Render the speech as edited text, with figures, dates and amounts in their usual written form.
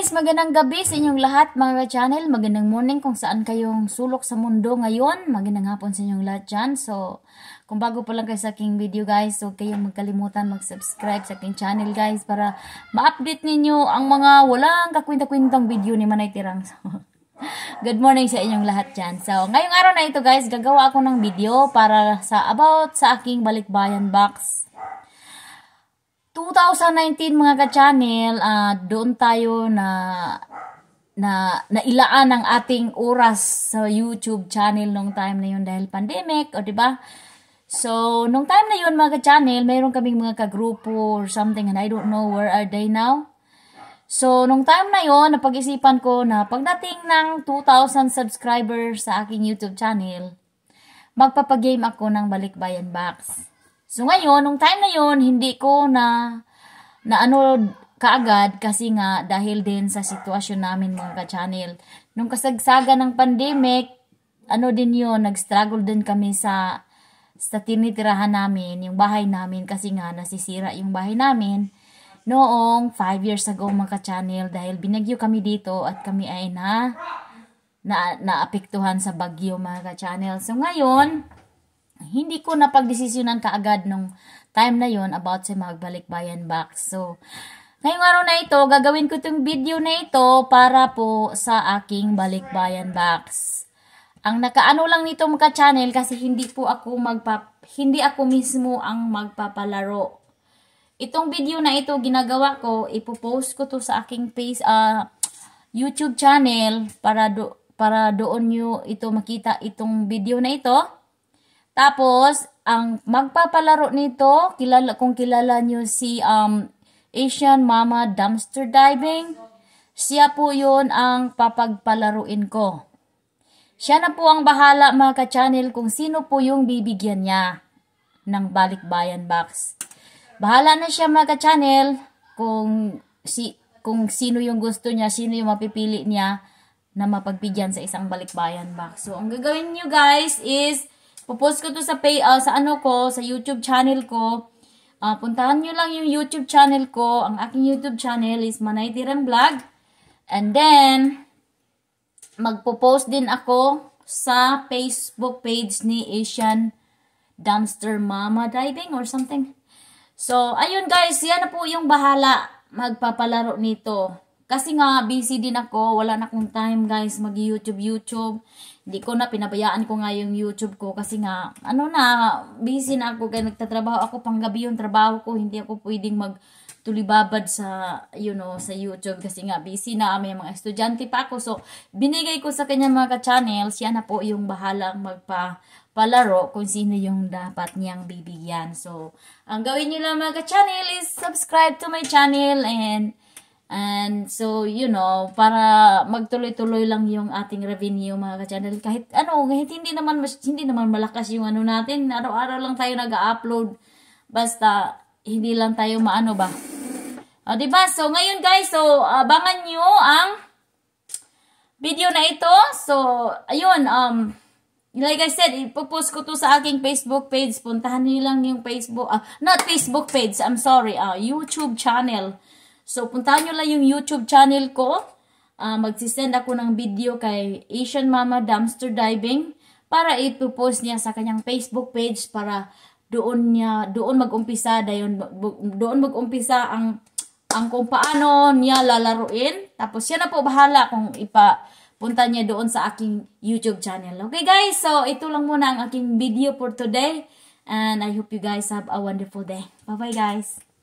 guys, magandang gabi sa inyong lahat mga ka-channel. Magandang morning kung saan kayong sulok sa mundo ngayon. Magandang hapon sa inyong lahat dyan. So, kung bago pa lang kayo sa aking video guys, so kayong magkalimutan mag-subscribe sa aking channel guys para ma-update ninyo ang mga walang kakwinta-kwintang video ni Manay Tirang. So, good morning sa inyong lahat dyan. So, ngayong araw na ito guys, gagawa ako ng video para about sa aking balikbayan box. 2019 mga ka-channel, doon tayo nailaan ang ating oras sa YouTube channel nung time na yun dahil pandemic, o diba? So, nung time na yun mga ka-channel, mayroon kaming mga kagrupo or something and I don't know where are they now. So, nung time na yun, napag-isipan ko na pagdating ng 2,000 subscribers sa aking YouTube channel, magpapagame ako ng balikbayan box. So ngayon, nung time na yon hindi ko na ano kaagad kasi nga dahil din sa sitwasyon namin mga ka-channel. Nung kasagsaga ng pandemic, ano din yon nag-struggle din kami sa tinitirahan namin, yung bahay namin kasi nga nasisira yung bahay namin. Noong 5 years ago mga ka-channel dahil binagyo kami dito at kami ay naapektuhan sa bagyo mga ka-channel. So ngayon, hindi ko napagdesisyonan kaagad nung time na yon about sa magbalikbayan box. So, ngayong araw na ito, gagawin ko itong video na ito para po sa aking balikbayan box. Ang nakaano lang nito mga channel kasi hindi ako mismo ang magpapalaro. Itong video na ito ginagawa ko, ipopost ko to sa aking YouTube channel para doon nyo ito makita itong video na ito. Tapos, ang magpapalaro nito, kung kilala nyo si Asian Mama Dumpster Diving, siya po yun ang papagpalaruin ko. Siya na po ang bahala mga ka-channel kung sino po yung bibigyan niya ng balikbayan box. Bahala na siya mga ka-channel kung sino yung gusto niya, sino yung mapipili niya na mapagbigyan sa isang balikbayan box. So, ang gagawin nyo guys is popost ko to sa sa YouTube channel ko. Puntahan nyo lang yung YouTube channel ko. Ang aking YouTube channel is Manay Tirang Vlog. And then, magpo-post din ako sa Facebook page ni Asian Dumpster Mama Diving or something. So, ayun guys, yan na po yung bahala magpapalaro nito. Kasi nga, busy din ako. Wala na akong time guys mag-YouTube. Hindi ko na, pinabayaan ko nga yung YouTube ko kasi nga, busy na ako kaya nagtatrabaho ako panggabi yung trabaho ko. Hindi ako pwedeng magtulibabad sa YouTube kasi nga busy na, may mga estudyante pa ako. So, binigay ko sa kanya mga ka-channel, siya na po yung bahalang magpapalaro kung sino yung dapat niyang bibigyan. So, ang gawin niyo lang mga ka-channel is subscribe to my channel and so, para magtuloy-tuloy lang yung ating revenue mga ka-channel. Kahit hindi naman malakas yung natin. Araw-araw lang tayo nag-upload. Basta, hindi lang tayo ba? Diba? So, ngayon guys, abangan nyo ang video na ito. So, ayun, like I said, ipopost ko to sa aking Facebook page. Puntahan nyo lang yung not Facebook page, I'm sorry, YouTube channel. So, puntahan nyo lang yung YouTube channel ko. Magsisend ako ng video kay Asian Mama Dumpster Diving para ipopost niya sa kanyang Facebook page para doon mag-umpisa ang kung paano niya lalaruin. Tapos, siya na po bahala kung ipapunta niya doon sa aking YouTube channel. Okay guys, so ito lang muna ang aking video for today. And I hope you guys have a wonderful day. Bye-bye guys.